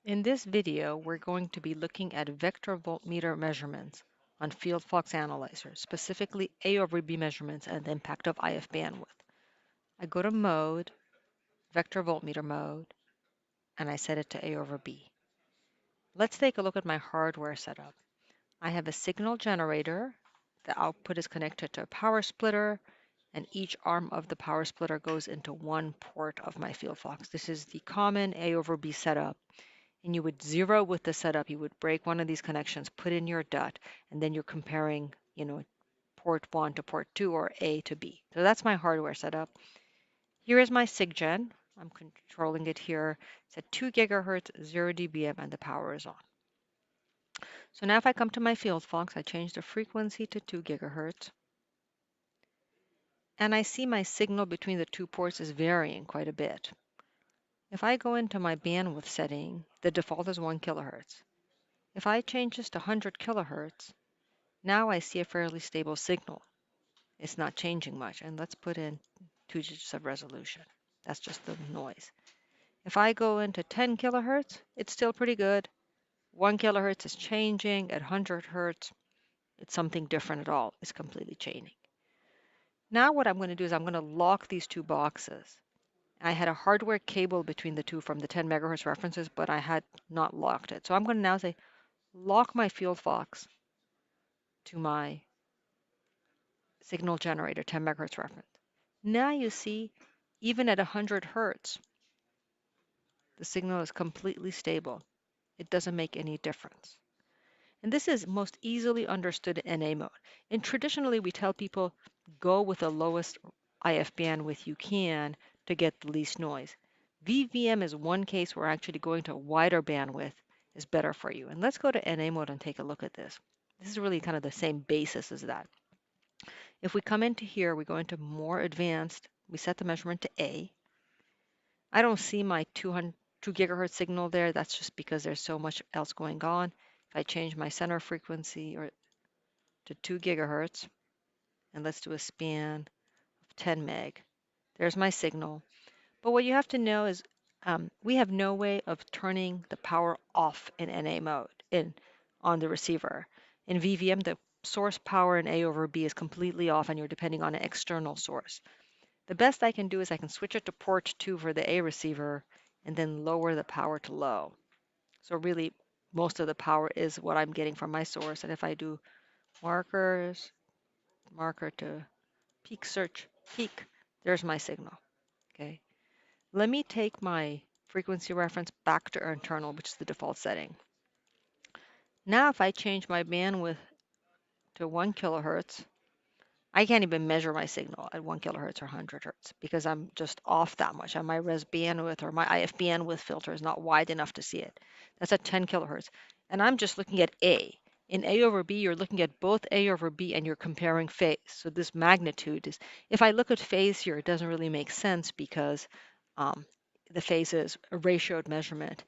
In this video, we're going to be looking at vector voltmeter measurements on FieldFox analyzers, specifically A over B measurements and the impact of IF bandwidth. I go to mode, vector voltmeter mode, and I set it to A over B. Let's take a look at my hardware setup. I have a signal generator. The output is connected to a power splitter, and each arm of the power splitter goes into one port of my FieldFox. This is the common A over B setup. And you would zero with the setup. You would break one of these connections, put in your DUT, and then you're comparing, port 1 to port 2 or A to B. So that's my hardware setup. Here is my SIGGEN. I'm controlling it here. It's at 2 gigahertz, 0 dBm, and the power is on. So now if I come to my FieldFox, I change the frequency to 2 gigahertz. And I see my signal between the two ports is varying quite a bit. If I go into my bandwidth setting, the default is 1 kilohertz. If I change this to 100 kilohertz, now I see a fairly stable signal. It's not changing much. And let's put in 2 digits of resolution. That's just the noise. If I go into 10 kilohertz, it's still pretty good. 1 kilohertz is changing. At 100 hertz, it's something different at all. It's completely changing. Now what I'm going to do is I'm going to lock these two boxes. I had a hardware cable between the two from the 10 megahertz references, but I had not locked it. So I'm going to now say lock my FieldFox to my signal generator, 10 megahertz reference. Now you see, even at 100 hertz, the signal is completely stable. It doesn't make any difference. And this is most easily understood in NA mode. And traditionally, we tell people, go with the lowest IF bandwidth you can to get the least noise. VVM is one case where actually going to a wider bandwidth is better for you. And let's go to NA mode and take a look at this. This is really kind of the same basis as that. If we come into here, we go into more advanced, we set the measurement to A. I don't see my 2 gigahertz signal there. That's just because there's so much else going on. If I change my center frequency to 2 gigahertz, and let's do a span of 10 meg, there's my signal. But what you have to know is we have no way of turning the power off in NA mode on the receiver. In VVM, the source power in A over B is completely off, and you're depending on an external source. The best I can do is I can switch it to port 2 for the A receiver and then lower the power to low. So really, most of the power is what I'm getting from my source. And if I do marker to peak search, peak, there's my signal. Okay. Let me take my frequency reference back to internal, which is the default setting. Now if I change my bandwidth to 1 kilohertz, I can't even measure my signal at 1 kilohertz or 100 hertz because I'm just off that much. And my res bandwidth or my IF bandwidth filter is not wide enough to see it. That's at 10 kilohertz. And I'm just looking at A. In A over B, you're looking at both A over B and you're comparing phase. So this magnitude is, if I look at phase here, it doesn't really make sense because the phase is a ratioed measurement.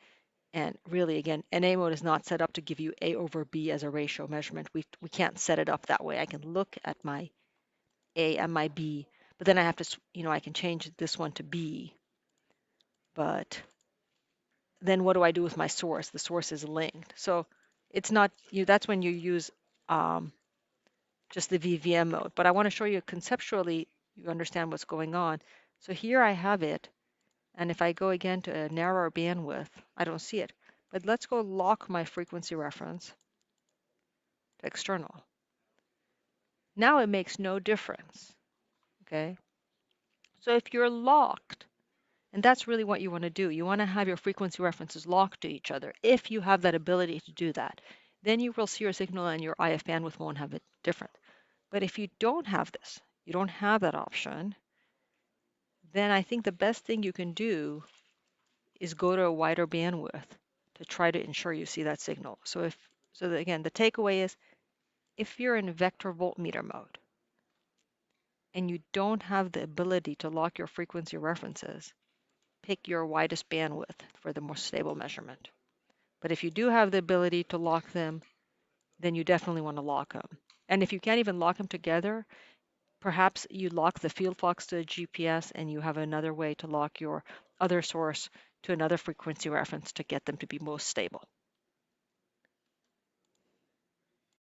And really, again, NA mode is not set up to give you A over B as a ratio measurement. We can't set it up that way. I can look at my A and my B, but then I have to, I can change this one to B. But then what do I do with my source? The source is linked. So it's not, that's when you use just the VVM mode. But I want to show you conceptually, you understand what's going on. So here I have it. And if I go again to a narrower bandwidth, I don't see it. But let's go lock my frequency reference to external. Now it makes no difference. Okay. So if you're locked, and that's really what you want to do. You want to have your frequency references locked to each other. If you have that ability to do that, then you will see your signal and your IF bandwidth won't have it different. But if you don't have this, you don't have that option, then I think the best thing you can do is go to a wider bandwidth to try to ensure you see that signal. So again, the takeaway is if you're in vector voltmeter mode and you don't have the ability to lock your frequency references, pick your widest bandwidth for the most stable measurement. But if you do have the ability to lock them, then you definitely want to lock them. And if you can't even lock them together, perhaps you lock the FieldFox to a GPS and you have another way to lock your other source to another frequency reference to get them to be most stable.